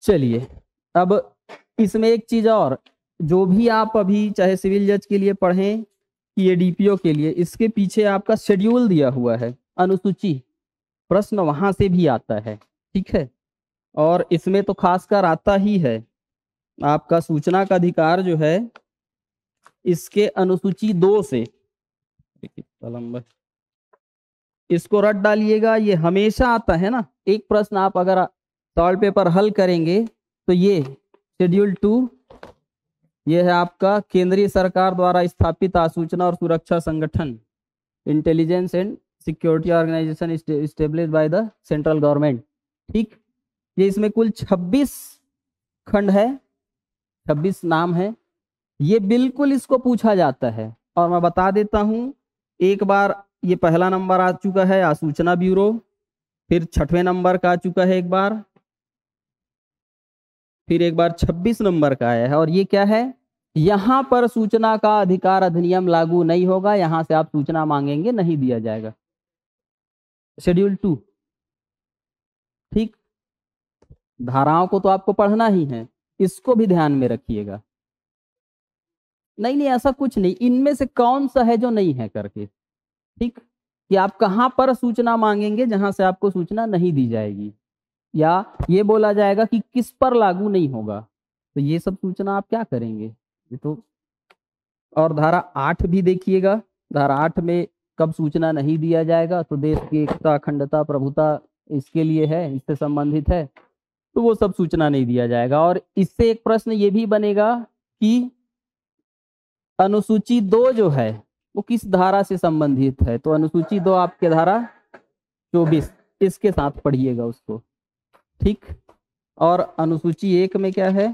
चलिए, अब इसमें एक चीज और, जो भी आप अभी चाहे सिविल जज के लिए पढ़ें कि ये डीपीओ के लिए, इसके पीछे आपका शेड्यूल दिया हुआ है, अनुसूची, प्रश्न वहां से भी आता है, ठीक है। और इसमें तो खासकर आता ही है आपका सूचना का अधिकार जो है, इसके अनुसूची 2 से, इसको रट डालिएगा, ये हमेशा आता है ना। एक प्रश्न आप अगर सॉल्व पेपर हल करेंगे तो ये शेड्यूल 2, ये है आपका केंद्रीय सरकार द्वारा स्थापित आसूचना और सुरक्षा संगठन, intelligence and security organisation establish by the central government, ठीक। ये इसमें कुल 26 खंड है, 26 नाम है। ये बिल्कुल इसको पूछा जाता है। और मैं बता देता हूं, एक बार ये पहला नंबर आ चुका है आसूचना ब्यूरो, फिर 6वें नंबर का आ चुका है एक बार, फिर एक बार 26 नंबर का आया है। और ये क्या है, यहां पर सूचना का अधिकार अधिनियम लागू नहीं होगा, यहां से आप सूचना मांगेंगे नहीं दिया जाएगा, शेड्यूल 2, ठीक। धाराओं को तो आपको पढ़ना ही है, इसको भी ध्यान में रखिएगा। नहीं ऐसा कुछ नहीं, इनमें से कौन सा है जो नहीं है करके, ठीक, कि आप कहां पर सूचना मांगेंगे जहां से आपको सूचना नहीं दी जाएगी, या ये बोला जाएगा कि किस पर लागू नहीं होगा, तो ये सब सूचना आप क्या करेंगे, ये तो। और धारा 8 भी देखिएगा, धारा 8 में कब सूचना नहीं दिया जाएगा, तो देश की एकता, अखंडता, प्रभुता इसके लिए है, इससे संबंधित है, तो वो सब सूचना नहीं दिया जाएगा। और इससे एक प्रश्न ये भी बनेगा कि अनुसूची 2 जो है वो किस धारा से संबंधित है, तो अनुसूची 2 आपके धारा 24, इसके साथ पढ़िएगा उसको, ठीक। और अनुसूची 1 में क्या है,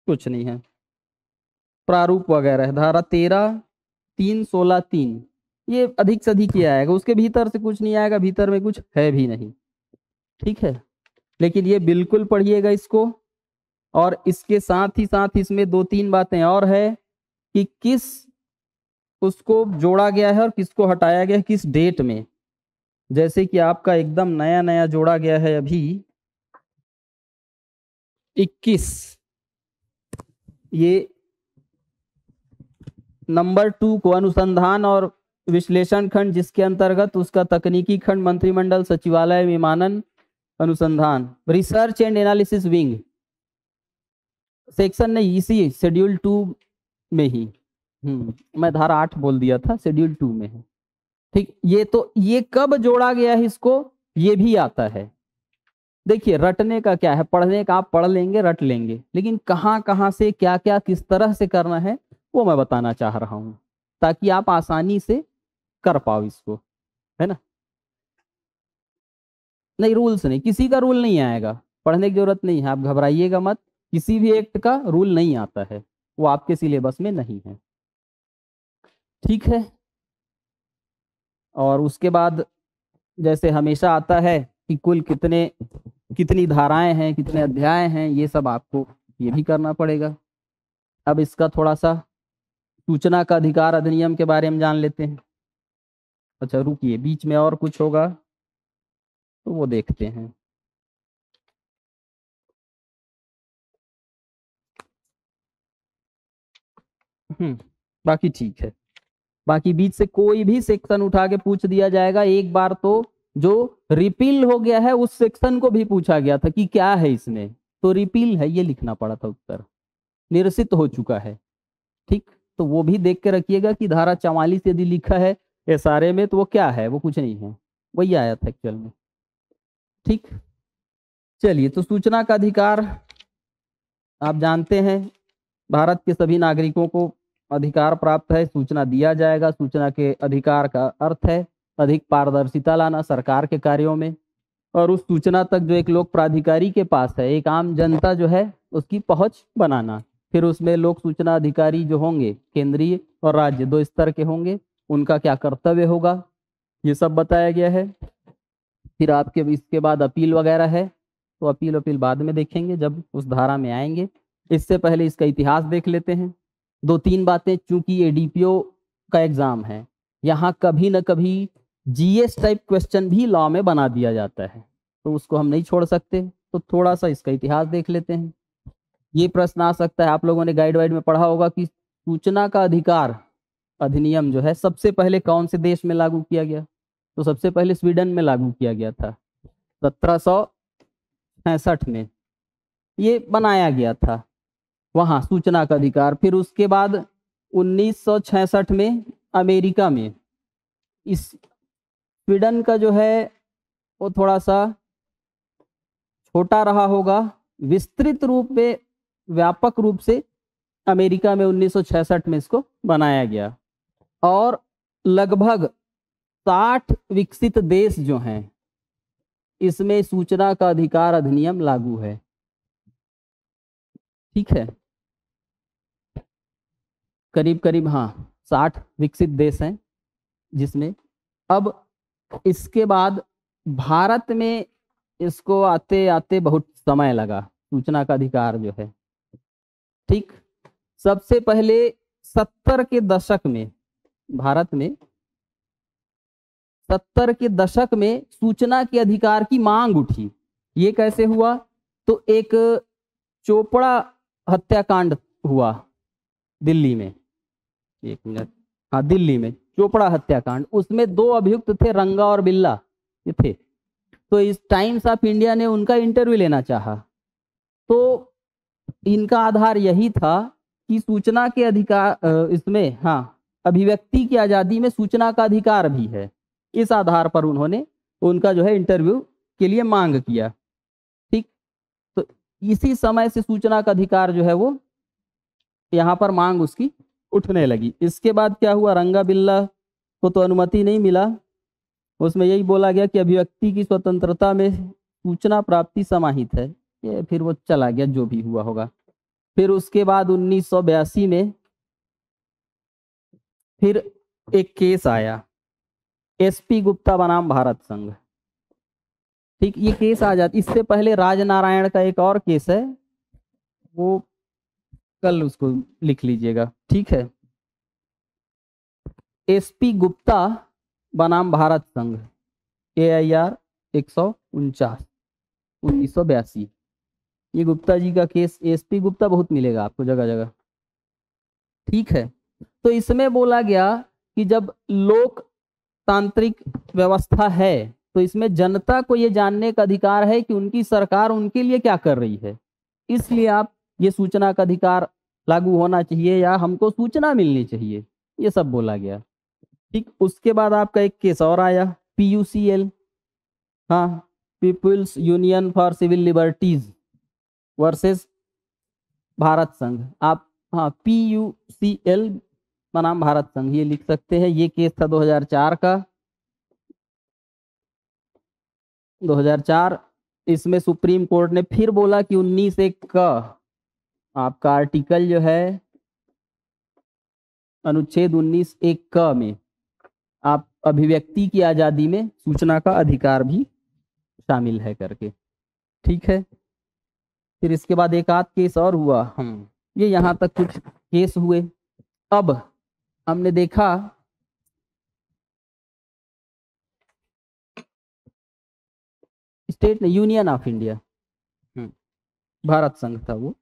कुछ नहीं है, प्रारूप वगैरह है, धारा 13, 3, 16, 3, ये अधिक से अधिक ही आएगा, उसके भीतर से कुछ नहीं आएगा, भीतर में कुछ है भी नहीं, ठीक है। लेकिन ये बिल्कुल पढ़िएगा इसको। और इसके साथ ही साथ इसमें 2-3 बातें और है कि किस उसको जोड़ा गया है और किसको हटाया गया है, किस डेट में। जैसे कि आपका एकदम नया नया जोड़ा गया है अभी 21, ये नंबर 2 को अनुसंधान और विश्लेषण खंड, जिसके अंतर्गत उसका तकनीकी खंड मंत्रिमंडल सचिवालय विमानन अनुसंधान, research and analysis wing, section नहीं, इसी शेड्यूल 2 में ही, मैं धारा 8 बोल दिया था, शेड्यूल 2 में है, ठीक। ये तो ये कब जोड़ा गया है इसको, ये भी आता है। देखिए, रटने का क्या है, पढ़ने का आप पढ़ लेंगे, रट लेंगे, लेकिन कहां कहां से क्या क्या किस तरह से करना है वो मैं बताना चाह रहा हूं, ताकि आप आसानी से कर पाओ इसको, है ना। नहीं, रूल्स नहीं, किसी का रूल नहीं आएगा, पढ़ने की जरूरत नहीं है, आप घबराइएगा मत, किसी भी एक्ट का रूल नहीं आता है, वो आपके सिलेबस में नहीं है, ठीक है। और उसके बाद जैसे हमेशा आता है कि कुल कितनी धाराएं हैं, कितने अध्याय हैं, ये सब आपको ये भी करना पड़ेगा। अब इसका थोड़ा सा सूचना का अधिकार अधिनियम के बारे में जान लेते हैं। अच्छा रुकिए, बीच में और कुछ होगा तो वो देखते हैं। बाकी ठीक है, बाकी बीच से कोई भी सेक्शन उठा के पूछ दिया जाएगा। एक बार तो जो रिपील हो गया है उस सेक्शन को भी पूछा गया था कि क्या है इसमें, तो रिपील है, ये लिखना पड़ा था उत्तर, निरसित हो चुका है, ठीक। तो वो भी देख के रखिएगा कि धारा 44 यदि लिखा है एसआरए में तो वो क्या है, वो कुछ नहीं है, वही आया था एक्चुअल में, ठीक। चलिए, तो सूचना का अधिकार आप जानते हैं, भारत के सभी नागरिकों को अधिकार प्राप्त है, सूचना दिया जाएगा। सूचना के अधिकार का अर्थ है अधिक पारदर्शिता लाना सरकार के कार्यों में, और उस सूचना तक जो एक लोक प्राधिकारी के पास है, एक आम जनता जो है उसकी पहुंच बनाना। फिर उसमें लोक सूचना अधिकारी जो होंगे केंद्रीय और राज्य 2 स्तर के होंगे, उनका क्या कर्तव्य होगा ये सब बताया गया है। फिर आपके इसके बाद अपील वगैरह है, तो अपील बाद में देखेंगे जब उस धारा में आएंगे। इससे पहले इसका इतिहास देख लेते हैं। 2-3 बातें, चूंकि ये डीपीओ का एग्जाम है, यहाँ कभी न कभी जीएस टाइप क्वेश्चन भी लॉ में बना दिया जाता है, तो उसको हम नहीं छोड़ सकते। तो थोड़ा सा इसका इतिहास देख लेते हैं। ये प्रश्न आ सकता है, आप लोगों ने गाइड वाइड में पढ़ा होगा कि सूचना का अधिकार अधिनियम जो है सबसे पहले कौन से देश में लागू किया गया? तो सबसे पहले स्वीडन में लागू किया गया था 1766 में ये बनाया गया था वहाँ सूचना का अधिकार। फिर उसके बाद 1966 में अमेरिका में, इस स्वीडन का जो है वो थोड़ा सा छोटा रहा होगा, विस्तृत रूप में व्यापक रूप से अमेरिका में 1966 में इसको बनाया गया। और लगभग 60 विकसित देश जो हैं इसमें सूचना का अधिकार अधिनियम लागू है। ठीक है, करीब करीब हाँ 60 विकसित देश हैं जिसमें। अब इसके बाद भारत में इसको आते आते बहुत समय लगा, सूचना का अधिकार जो है। ठीक, सबसे पहले 70 के दशक में भारत में 70 के दशक में सूचना के अधिकार की मांग उठी। ये कैसे हुआ? तो एक चोपड़ा हत्याकांड हुआ दिल्ली में, एक मिनट, हाँ दिल्ली में चोपड़ा हत्याकांड। उसमें 2 अभियुक्त थे, रंगा और बिल्ला ये थे। तो इस टाइम्स ऑफ इंडिया ने उनका इंटरव्यू लेना चाहा। तो इनका आधार यही था कि सूचना के अधिकार इसमें हाँ अभिव्यक्ति की आज़ादी में सूचना का अधिकार भी है। इस आधार पर उन्होंने उनका जो है इंटरव्यू के लिए मांग किया। ठीक, तो इसी समय से सूचना का अधिकार जो है वो यहाँ पर मांग उसकी उठने लगी। इसके बाद क्या हुआ, रंगा बिल्ला को तो अनुमति नहीं मिला, उसमें यही बोला गया कि अभिव्यक्ति की स्वतंत्रता में सूचना प्राप्ति समाहित है। ये फिर वो चला गया, जो भी हुआ होगा। फिर उसके बाद 1982 में फिर एक केस आया, एसपी गुप्ता बनाम भारत संघ। ठीक, ये केस आ जाता। इससे पहले राजनारायण का एक और केस है, वो कल उसको लिख लीजिएगा। ठीक है, एसपी गुप्ता बनाम भारत संघ, AIR 149 1982। ये गुप्ता जी का केस, एसपी गुप्ता बहुत मिलेगा आपको जगह जगह। ठीक है, तो इसमें बोला गया कि जब लोकतांत्रिक व्यवस्था है तो इसमें जनता को ये जानने का अधिकार है कि उनकी सरकार उनके लिए क्या कर रही है। इसलिए आप ये सूचना का अधिकार लागू होना चाहिए या हमको सूचना मिलनी चाहिए, ये सब बोला गया। ठीक, उसके बाद आपका एक केस और आया, PUCL, हाँ people's union for civil liberties versus Bharat संघ। आप हाँ PUCL बनाम भारत संघ ये लिख सकते हैं। ये केस था 2004 का। 2004 इसमें सुप्रीम कोर्ट ने फिर बोला कि 19(1) का आपका आर्टिकल जो है अनुच्छेद 19(1) का में आप अभिव्यक्ति की आज़ादी में सूचना का अधिकार भी शामिल है करके। ठीक है, फिर इसके बाद एक आध केस और हुआ। ये यहाँ तक कुछ केस हुए। अब हमने देखा state union of India, Bharat संघ था वो।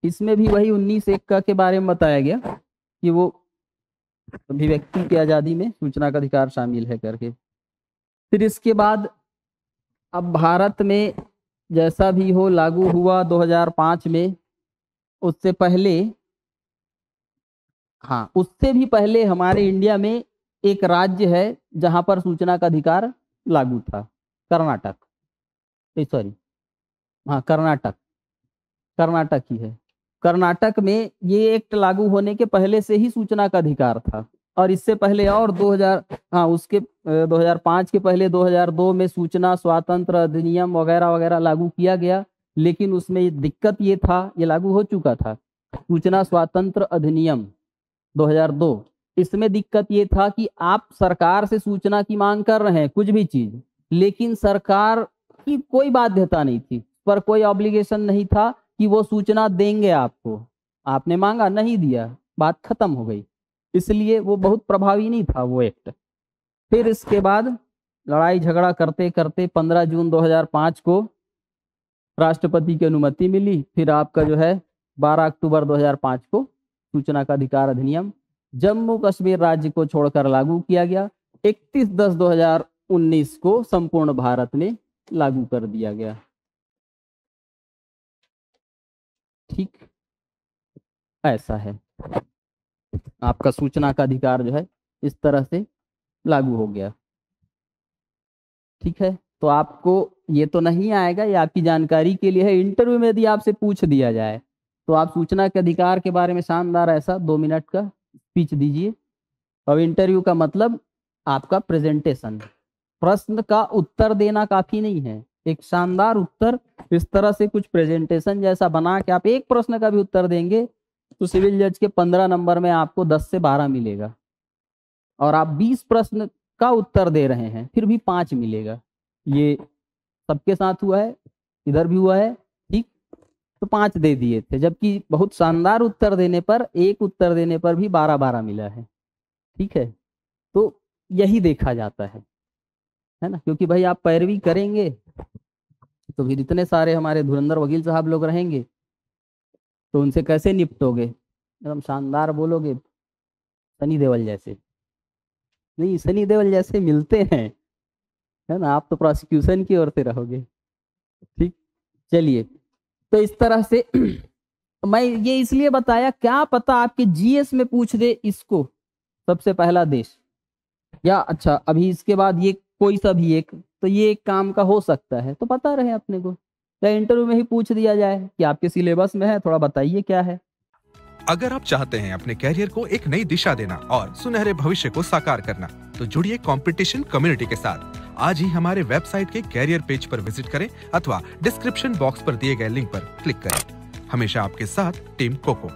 इसमें भी वही 19(1) का के बारे में बताया गया कि वो अभिव्यक्ति की आज़ादी में सूचना का अधिकार शामिल है करके। फिर इसके बाद अब भारत में जैसा भी हो लागू हुआ 2005 में। उससे पहले हाँ उससे भी पहले हमारे इंडिया में एक राज्य है जहां पर सूचना का अधिकार लागू था, कर्नाटक। सॉरी, हाँ कर्नाटक ही है। कर्नाटक में ये एक्ट लागू होने के पहले से ही सूचना का अधिकार था। और इससे पहले और 2005 के पहले 2002 में सूचना स्वातंत्र अधिनियम वगैरह वगैरह लागू किया गया। लेकिन उसमें दिक्कत ये था, ये लागू हो चुका था सूचना स्वातंत्र अधिनियम 2002। इसमें दिक्कत ये था कि आप सरकार से सूचना की मांग कर रहे हैं कुछ भी चीज, लेकिन सरकार की कोई बाध्यता नहीं थी, पर कोई ऑब्लिगेशन नहीं था कि वो सूचना देंगे आपको। आपने मांगा, नहीं दिया, बात खत्म हो गई। इसलिए वो बहुत प्रभावी नहीं था वो एक्ट। फिर इसके बाद लड़ाई झगड़ा करते करते 15 जून 2005 को राष्ट्रपति की अनुमति मिली। फिर आपका जो है 12 अक्टूबर 2005 को सूचना का अधिकार अधिनियम जम्मू कश्मीर राज्य को छोड़कर लागू किया गया। 31/10/2019 को संपूर्ण भारत में लागू कर दिया गया। ठीक, ऐसा है आपका सूचना का अधिकार जो है इस तरह से लागू हो गया। ठीक है, तो आपको ये तो नहीं आएगा, ये आपकी जानकारी के लिए है। इंटरव्यू में यदि आपसे पूछ दिया जाए तो आप सूचना के अधिकार के बारे में शानदार ऐसा 2 मिनट का स्पीच दीजिए। अब इंटरव्यू का मतलब आपका प्रेजेंटेशन, प्रश्न का उत्तर देना काफी नहीं है, एक शानदार उत्तर इस तरह से कुछ प्रेजेंटेशन जैसा बना के आप एक प्रश्न का भी उत्तर देंगे तो सिविल जज के 15 नंबर में आपको 10 से 12 मिलेगा। और आप 20 प्रश्न का उत्तर दे रहे हैं फिर भी 5 मिलेगा। ये सबके साथ हुआ है, इधर भी हुआ है। ठीक, तो 5 दे दिए थे, जबकि बहुत शानदार उत्तर देने पर, एक उत्तर देने पर भी 12-12 मिला है। ठीक है, तो यही देखा जाता है ना, क्योंकि भाई आप पैरवी करेंगे तो फिर इतने सारे हमारे धुरंधर वकील साहब लोग रहेंगे तो उनसे कैसे निपटोगे? एकदम शानदार बोलोगे, सनी देओल जैसे। नहीं, सनी देओल जैसे मिलते हैं, है ना, आप तो प्रोसिक्यूशन की ओर से रहोगे। ठीक, चलिए, तो इस तरह से मैं ये इसलिए बताया, क्या पता आपके जीएस में पूछ दे इसको सबसे पहला देश, या अच्छा अभी इसके बाद ये कोई सा भी एक, तो ये एक काम का हो सकता है, तो पता रहे अपने को। या इंटरव्यू में ही पूछ दिया जाए कि आपके सिलेबस में है, थोड़ा बताइए क्या है। अगर आप चाहते हैं अपने कैरियर को एक नई दिशा देना और सुनहरे भविष्य को साकार करना, तो जुड़िए कंपटीशन कम्युनिटी के साथ। आज ही हमारे वेबसाइट के कैरियर पेज पर विजिट करें अथवा डिस्क्रिप्शन बॉक्स पर दिए गए लिंक पर क्लिक करें। हमेशा आपके साथ टीम कोको।